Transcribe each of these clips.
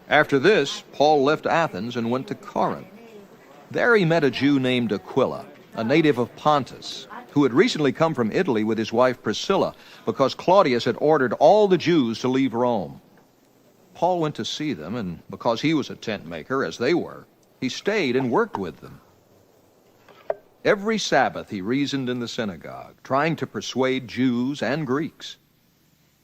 After this, Paul left Athens and went to Corinth. There he met a Jew named Aquila, a native of Pontus, who had recently come from Italy with his wife Priscilla because Claudius had ordered all the Jews to leave Rome. Paul went to see them, and because he was a tent maker, as they were, he stayed and worked with them. Every Sabbath he reasoned in the synagogue, trying to persuade Jews and Greeks.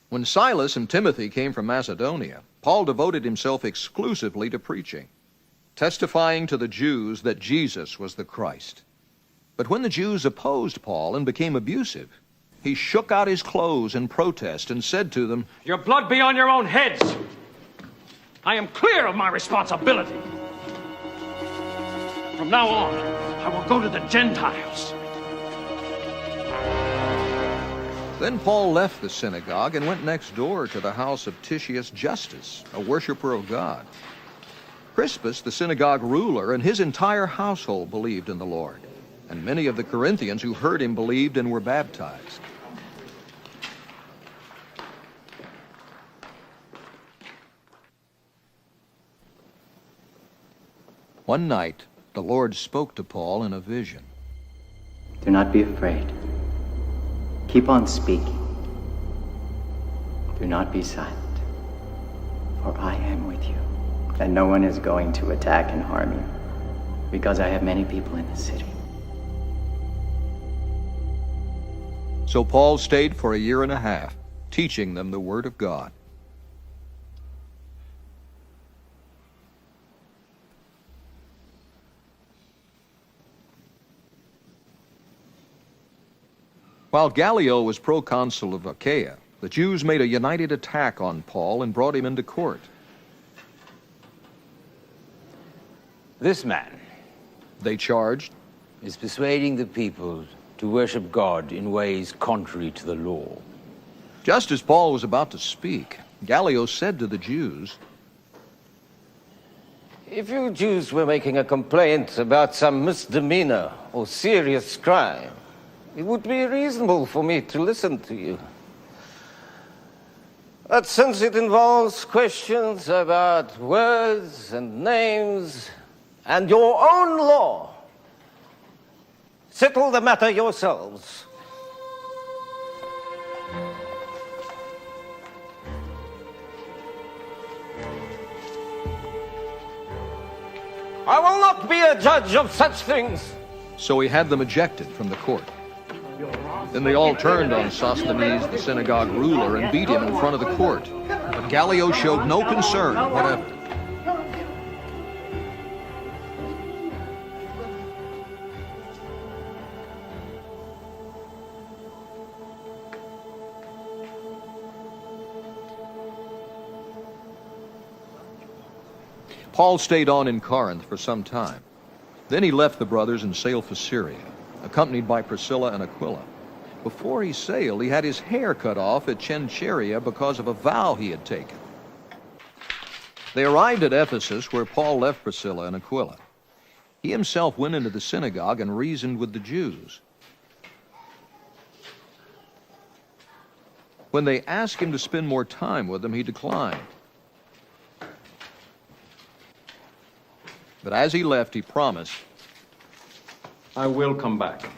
When Silas and Timothy came from Macedonia, Paul devoted himself exclusively to preaching, testifying to the Jews that Jesus was the Christ. But when the Jews opposed Paul and became abusive, he shook out his clothes in protest and said to them, "Your blood be on your own heads. I am clear of my responsibility. From now on, I will go to the Gentiles." Then Paul left the synagogue and went next door to the house of Titius Justus, a worshiper of God. Crispus, the synagogue ruler, and his entire household believed in the Lord, and many of the Corinthians who heard him believed and were baptized. One night, the Lord spoke to Paul in a vision. Do not be afraid. Keep on speaking. Do not be silent, for I am with you, and no one is going to attack and harm you, because I have many people in the city. So Paul stayed for a year and a half, teaching them the Word of God. While Gallio was proconsul of Achaia, the Jews made a united attack on Paul and brought him into court. This man, They charged, is persuading the people to worship God in ways contrary to the law. just as Paul was about to speak, Gallio said to the Jews, If you Jews were making a complaint about some misdemeanor or serious crime, it would be reasonable for me to listen to you. But since it involves questions about words and names and your own law, settle the matter yourselves. I will not be a judge of such things. so he had them ejected from the court. Then they all turned on Sosthenes, the synagogue ruler, and beat him in front of the court. But Gallio showed no concern whatever. Paul stayed on in Corinth for some time. Then he left the brothers and sailed for Syria, accompanied by Priscilla and Aquila. Before he sailed, he had his hair cut off at Cenchreae because of a vow he had taken. They arrived at Ephesus, where Paul left Priscilla and Aquila. He himself went into the synagogue and reasoned with the Jews. When they asked him to spend more time with them, he declined. But as he left, he promised, I will come back,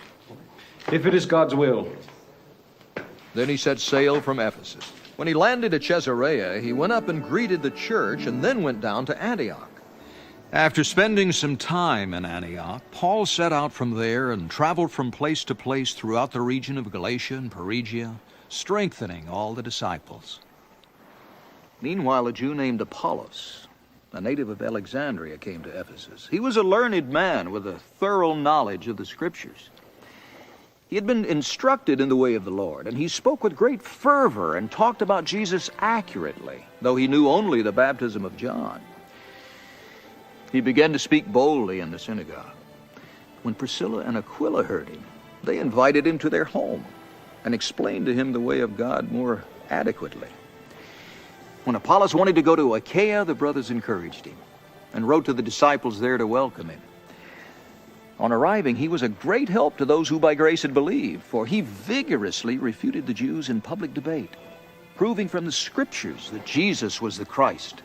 if it is God's will. Then he set sail from Ephesus. When he landed at Caesarea, he went up and greeted the church and then went down to Antioch. After spending some time in Antioch, Paul set out from there and traveled from place to place throughout the region of Galatia and Phrygia, strengthening all the disciples. Meanwhile, a Jew named Apollos, a native of Alexandria, came to Ephesus. He was a learned man with a thorough knowledge of the Scriptures. He had been instructed in the way of the Lord, and he spoke with great fervor and talked about Jesus accurately, though he knew only the baptism of John. He began to speak boldly in the synagogue. When Priscilla and Aquila heard him, they invited him to their home and explained to him the way of God more adequately. When Apollos wanted to go to Achaia, the brothers encouraged him and wrote to the disciples there to welcome him. On arriving, he was a great help to those who by grace had believed, for he vigorously refuted the Jews in public debate, proving from the Scriptures that Jesus was the Christ,